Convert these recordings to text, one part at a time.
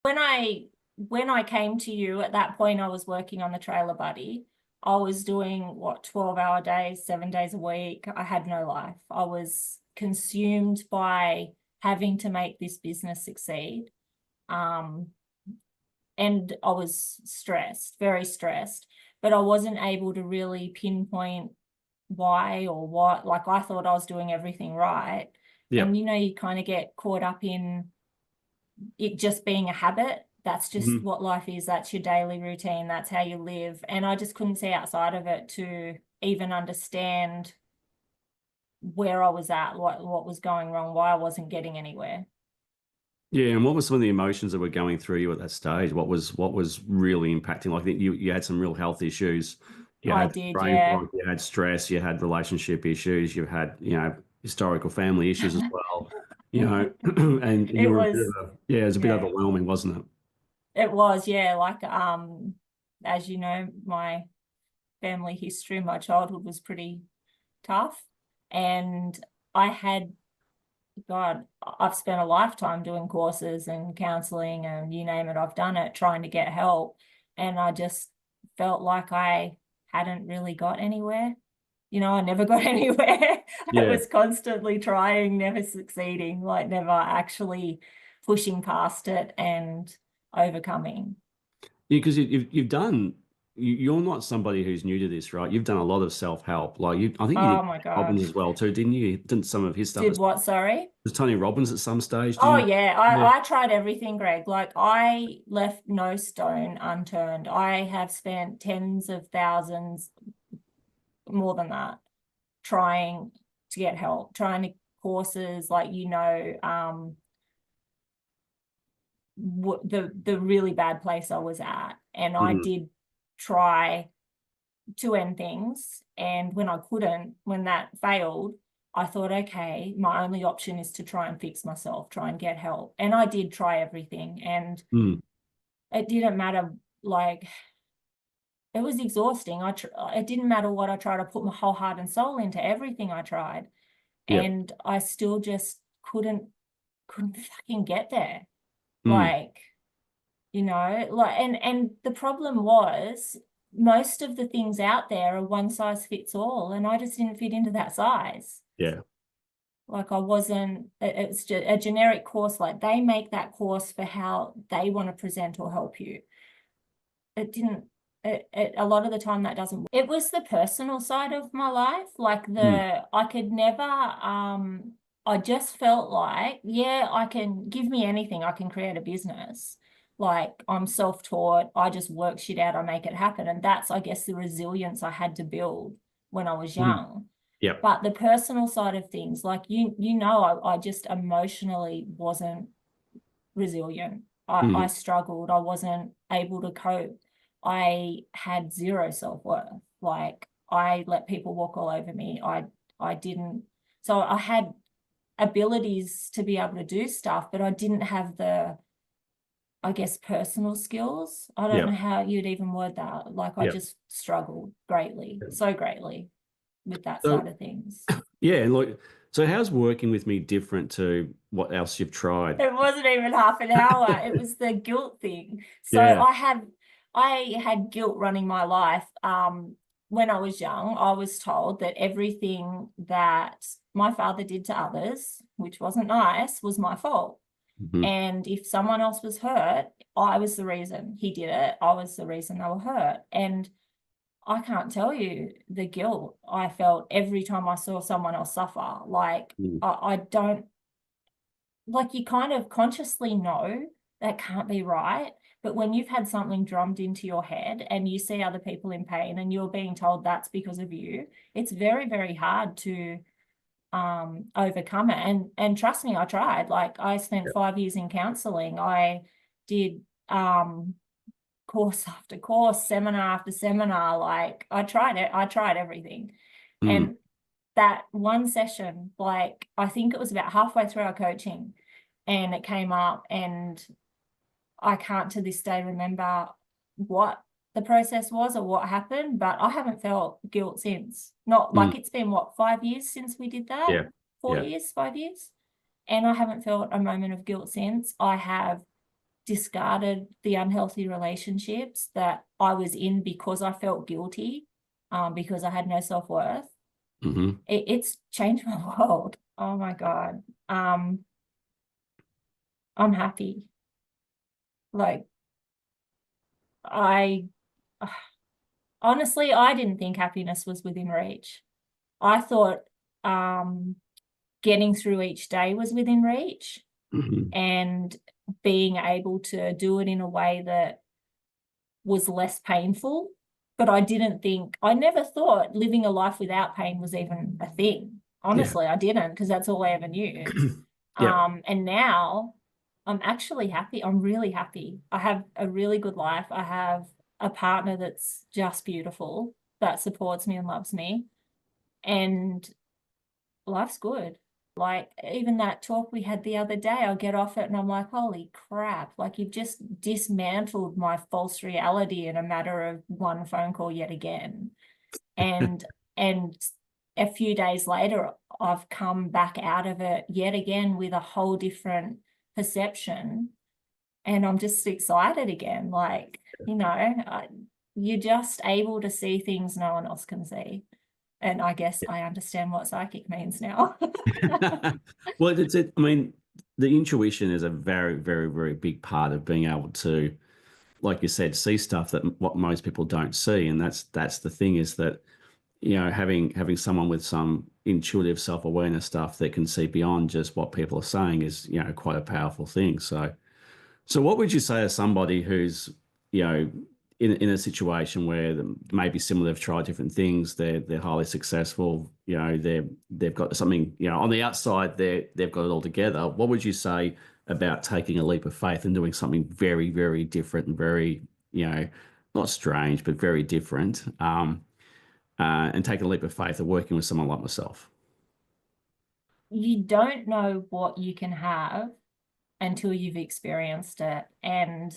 When I came to you, at that point I was working on the trailer buddy. I was doing 12-hour days, 7 days a week. I had no life. I was consumed by having to make this business succeed. And I was stressed, very stressed, but I wasn't able to really pinpoint why or what. Like, I thought I was doing everything right. Yeah. And you kind of get caught up in it just being a habit. That's just what life is. That's your daily routine. That's how you live. And I just couldn't see outside of it to even understand where I was at, what was going wrong, why I wasn't getting anywhere. Yeah, and what were some of the emotions that were going through you at that stage? What was really impacting? Like, I think you had some real health issues. You I had did, brain yeah. fog, you had stress, you had relationship issues, you had, historical family issues as well. And you It were a bit was, of it was a bit yeah, overwhelming, wasn't it? it was, yeah. Like, as you know, my family history, my childhood was pretty tough. And I had, God, I've spent a lifetime doing courses and counseling and you name it, I've done it, trying to get help. And I just felt like I hadn't really got anywhere. I never got anywhere. I Yeah. was constantly trying, never succeeding, like never actually pushing past it and overcoming. Yeah, because you've done you're not somebody who's new to this, right? You've done a lot of self-help. I think you Oh did my Robbins gosh. as well too, didn't you? Didn't some of his stuff Did as what, sorry? was Tony Robbins at some stage, Oh didn't yeah, you? I tried everything, Greg. Like, I left no stone unturned. I have spent tens of thousands, more than that, trying to get help, trying to courses, like, the really bad place I was at. And I Mhm. did try to end things. And when I couldn't, when that failed, I thought, okay, my only option is to try and fix myself, try and get help. And I did try everything. And Mm. it didn't matter. Like, it was exhausting. It didn't matter what I tried. I put my whole heart and soul into everything I tried. Yeah. And I still just couldn't fucking get there. Mm. Like, and the problem was, most of the things out there are one size fits all, and I just didn't fit into that size. Yeah. Like, I wasn't, it's just a generic course. Like, they make that course for how they want to present or help you. It didn't, a lot of the time that doesn't. It was the personal side of my life. Like, Mm. I could never, I just felt like, yeah, I can, give me anything, I can create a business. Like, I'm self-taught, I just work shit out, I make it happen. And that's, I guess, the resilience I had to build when I was Mm. young. Yep. But the personal side of things, like, I just emotionally wasn't resilient. I Mhm. struggled. I wasn't able to cope. I had zero self-worth. Like, I let people walk all over me. I didn't. So I had abilities to be able to do stuff, but I didn't have the, I guess, personal skills. I don't know Yep. how you'd even word that. Like, I Yep. just struggled greatly, so greatly, with that So side of things. yeah, and so how's working with me different to what else you've tried? It wasn't even half an hour. It was the guilt thing. So Yeah. I had guilt running my life. When I was young, I was told that everything that my father did to others, which wasn't nice, was my fault. Mhm. And if someone else was hurt, I was the reason he did it. I was the reason they were hurt. And I can't tell you the guilt I felt every time I saw someone else suffer. Like, Mm. I don't, like, you kind of consciously know that can't be right. But when you've had something drummed into your head and you see other people in pain and you're being told that's because of you, it's very, very hard to overcome it. And trust me, I tried. Like, I spent Yep. 5 years in counseling. I did course after course, seminar after seminar. Like, I tried it. I tried everything. Mm. And that one session, like, I think it was about halfway through our coaching, and it came up, and I can't to this day remember what the process was or what happened, but I haven't felt guilt since. Not Mm. like, it's been, what, 5 years since we did that? Yeah. Four Yeah. years, 5 years? And I haven't felt a moment of guilt since. I have discarded the unhealthy relationships that I was in because I felt guilty, because I had no self-worth. It's changed my world. Oh my God. I'm happy. Like, honestly, I didn't think happiness was within reach. I thought getting through each day was within reach, and being able to do it in a way that was less painful. But I never thought living a life without pain was even a thing. Honestly, I didn't, because that's all I ever knew. And now I'm actually happy. I'm really happy. I have a really good life. I have a partner that's just beautiful, that supports me and loves me, and life's good. Like, even that talk we had the other day, I'll get off it and I'm like, holy crap, like, you've just dismantled my false reality in a matter of one phone call yet again. And a few days later, I've come back out of it yet again with a whole different perception. And I'm just excited again. Like, you're just able to see things no one else can see. And I guess I understand what psychic means now. Well, I mean, the intuition is a very, very, very big part of being able to, like you said, see stuff that what most people don't see. And that's the thing, is that, having someone with some intuitive self-awareness stuff that can see beyond just what people are saying is, quite a powerful thing. So what would you say to somebody who's, in a situation where maybe similar, they've tried different things, they're highly successful, they've got something, on the outside, they've got it all together. What would you say about taking a leap of faith and doing something very, very different and very, not strange, but very different, and taking a leap of faith of working with someone like myself? You don't know what you can have until you've experienced it. And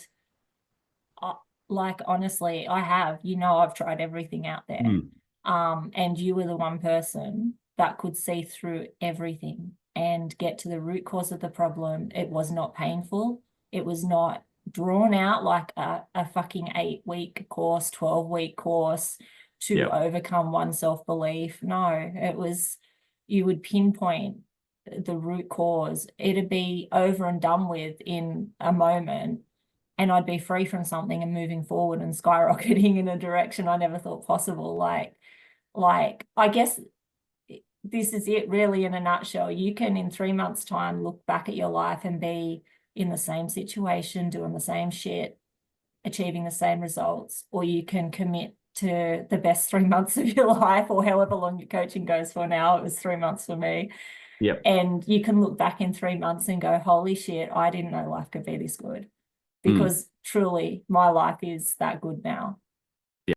like, honestly, I have, I've tried everything out there. And you were the one person that could see through everything and get to the root cause of the problem. It was not painful. It was not drawn out like a fucking 8-week course, 12-week course to overcome one's self-belief. No, it was, you would pinpoint the root cause. It'd be over and done with in a moment, and I'd be free from something and moving forward and skyrocketing in a direction I never thought possible. Like, I guess this is it really in a nutshell. You can, in 3 months' time, look back at your life and be in the same situation, doing the same shit, achieving the same results, or you can commit to the best 3 months of your life, or however long your coaching goes for. Now it was 3 months for me. And you can look back in 3 months and go, holy shit, I didn't know life could be this good. Because truly, my life is that good now.